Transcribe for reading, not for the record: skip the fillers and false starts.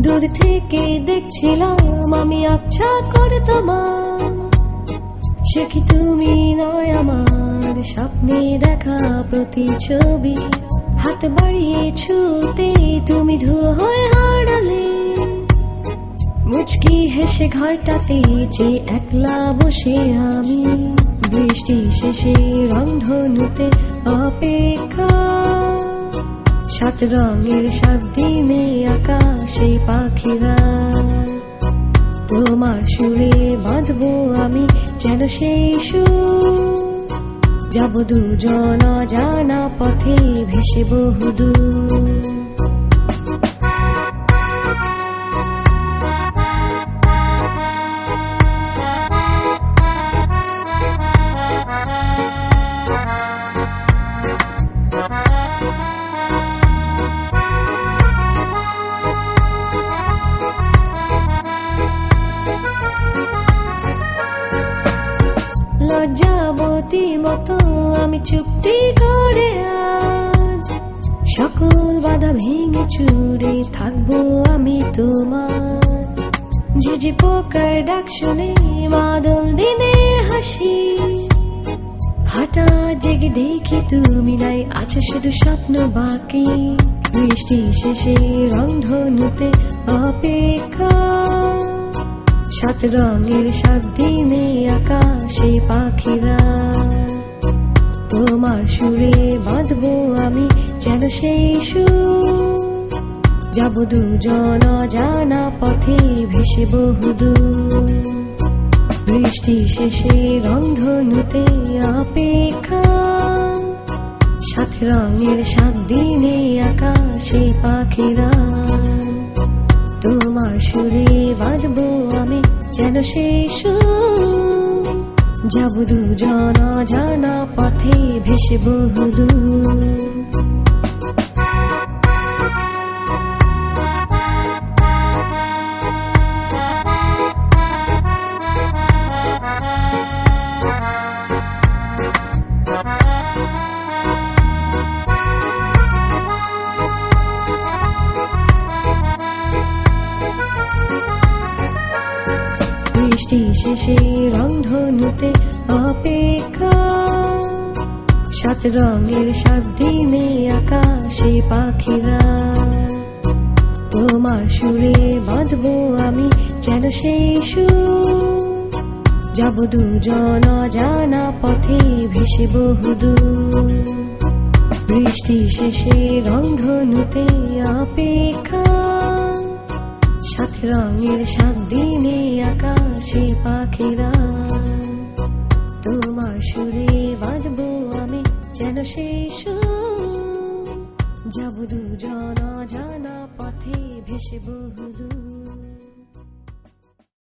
দূর থেকে দেখছিলাম আমি আবছা করে তোমার, সে কি তুমি নয় আমার স্বপ্নে দেখা প্রতিছবি। হাত বাড়িয়ে ছুতে তুমি ধুয়ো হয়ে হারালে, মুচকি হেসে ঘরটাতে যে একলা বসে আমি। বৃষ্টি শেষে রংধনুতে অপেক্ষা, সাত রঙের সাত দিনে আকাশে পাখিরা। তোমার সুরে বাঁধবো আমি যেন সেই সুর, যাব দুজন অজানা পথে ভেসে বহুদূর। লজ্জাবতী মতো আমি চুপটি করে আজ, সকল বাধা ভেঙে চুরে থাকবো আমি তোমার। ঝিঝি পোকার ডাক শুনে বাদল দিনে হাসি, হঠাৎ জেগে দেখি তুমি নাই, আছে শুধু স্বপ্ন বাকি। বৃষ্টি শেষে রংধনুতে অপেক্ষা, সাত রঙের সাত দিনে আকাশে পাখিরা। তোমার সুরে বাঁধবো আমি যেন সেই সুর, যাব দুজন অজানা পথে ভেসে বহুদূর। বৃষ্টি শেষে রংধনুতে অপেক্ষা, সাত রঙের সাত দিনে আকাশে পাখিরা। তোমার সুরে বাজবো আমি যেন সেই সুর, যাব দুজন অজানা পথে ভেসে বহুদূর। বৃষ্টি শেষে রংধনুতে অপেক্ষা, সাত রঙের সাত দিনে আকাশে পাখিরা। তোমার সুরে বাঁধবো আমি যেন সেই সুর, যাব দুজন অজানা পথে ভেসে বহুদূর। বৃষ্টি শেষে রংধনুতে অপেক্ষা, সাত রঙের সাত দিনে আকাশে পাখিরা। তোমার সুরে বাজবো আমি যেন সেই সুর, যাব দুজন অজানা পথে ভেসে বহু